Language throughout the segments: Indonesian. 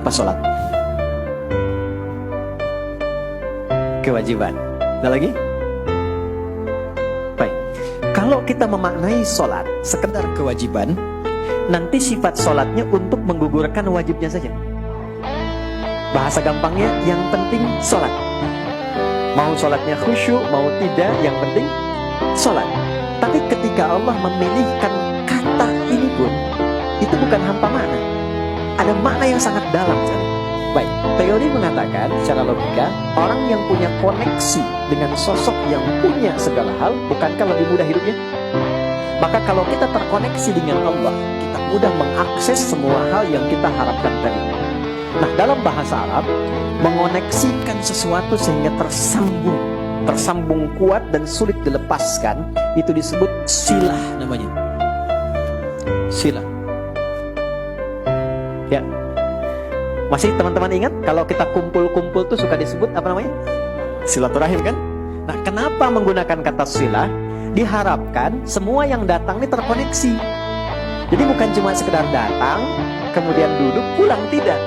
apa sholat? Kewajiban. Ada lagi? Baik. Kalau kita memaknai sholat sekedar kewajiban, nanti sifat sholatnya untuk menggugurkan wajibnya saja. Bahasa gampangnya, yang penting sholat. Mau sholatnya khusyuk, mau tidak, yang penting sholat. Tapi ketika Allah memilihkan kata ini pun, itu bukan hampa makna. Ada makna yang sangat dalam sekali. Baik, teori mengatakan secara logika, orang yang punya koneksi dengan sosok yang punya segala hal, bukankah lebih mudah hidupnya? Maka kalau kita terkoneksi dengan Allah, kita mudah mengakses semua hal yang kita harapkan tadi. Nah, dalam bahasa Arab, mengoneksikan sesuatu sehingga tersambung kuat dan sulit dilepaskan, itu disebut silah namanya. Silah. Ya. Masih teman-teman ingat kalau kita kumpul-kumpul tuh suka disebut apa namanya? Silaturahim kan? Nah, kenapa menggunakan kata silah? Diharapkan semua yang datang ini terkoneksi. Jadi bukan cuma sekedar datang, kemudian duduk, pulang, tidak.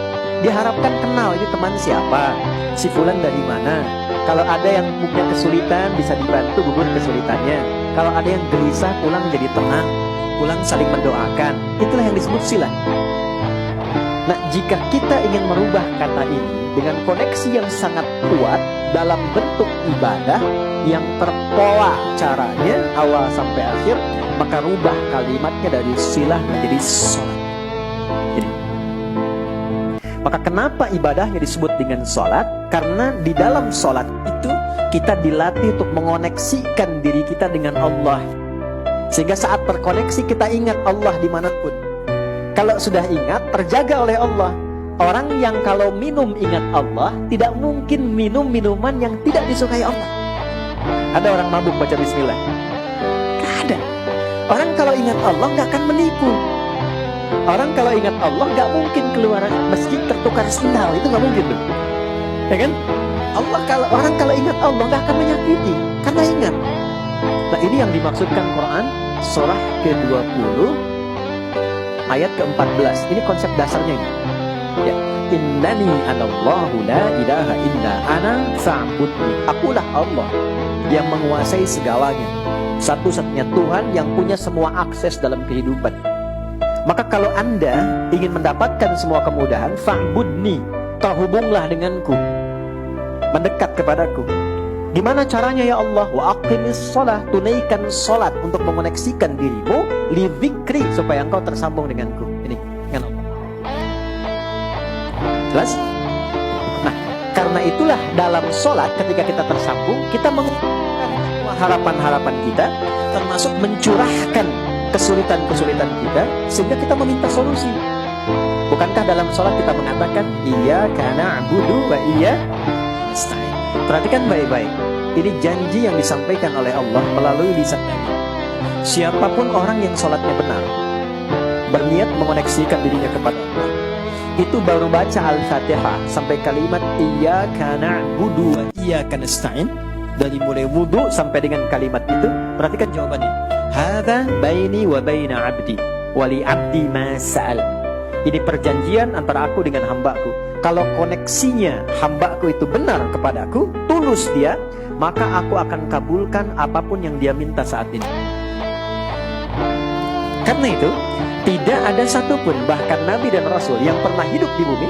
Diharapkan kenal, ini teman siapa, si fulan dari mana. Kalau ada yang punya kesulitan, bisa dibantu gugur kesulitannya. Kalau ada yang gelisah, pulang jadi tenang, pulang saling mendoakan. Itulah yang disebut silah. Nah, jika kita ingin merubah kata ini dengan koneksi yang sangat kuat dalam bentuk ibadah yang terpola caranya awal sampai akhir, maka rubah kalimatnya dari silah menjadi sholat. Jadi, maka kenapa ibadahnya disebut dengan sholat? Karena di dalam sholat itu kita dilatih untuk mengoneksikan diri kita dengan Allah, sehingga saat terkoneksi kita ingat Allah dimanapun. Kalau sudah ingat, terjaga oleh Allah. Orang yang kalau minum ingat Allah, tidak mungkin minum minuman yang tidak disukai Allah. Ada orang mabuk baca bismillah? Gak ada. Orang kalau ingat Allah gak akan menipu. Orang kalau ingat Allah gak mungkin keluar masjid tertukar sendal. Itu gak mungkin tuh. Ya kan? Orang kalau ingat Allah gak akan menyakiti, karena ingat. Nah, ini yang dimaksudkan Quran surah ke-20 ayat ke-14. Ini konsep dasarnya ini. Ya, innani anallahu la ilaha illa ana fa'budni. Akulah Allah yang menguasai segalanya, satu-satunya Tuhan yang punya semua akses dalam kehidupan. Maka kalau Anda ingin mendapatkan semua kemudahan, fa'budni, terhubunglah denganku, mendekat kepadaku. Gimana caranya ya Allah? Wa aqimis shalah, tunaikan salat untuk mengoneksikan dirimu li dzikri, supaya engkau tersambung denganku. Ini dengan Allah. Jelas? Nah, karena itulah dalam salat ketika kita tersambung, kita mengungkapkan semua harapan-harapan kita, termasuk mencurahkan kesulitan-kesulitan kita, sehingga kita meminta solusi. Bukankah dalam salat kita mengatakan iyyaka na'budu wa iyyaka nasta'in? Perhatikan baik-baik. Ini janji yang disampaikan oleh Allah melalui lisan Nabi. Siapapun orang yang sholatnya benar, berniat mengoneksikan dirinya kepada Allah, itu baru baca Al-Fatihah sampai kalimat iyyaka na'budu wa iyyaka nasta'in, dari mulai wudu sampai dengan kalimat itu, perhatikan jawabannya. Hadza baini wa baina 'abdi wa li 'abdi ma sa'al. Ini perjanjian antara aku dengan hambaku. Kalau koneksinya hambaku itu benar kepadaku, tulus dia, maka aku akan kabulkan apapun yang dia minta saat ini. Karena itu, tidak ada satupun, bahkan Nabi dan Rasul yang pernah hidup di bumi,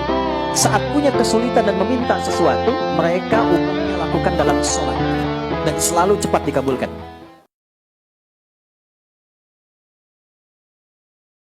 saat punya kesulitan dan meminta sesuatu, mereka umumnya lakukan dalam sholat, dan selalu cepat dikabulkan.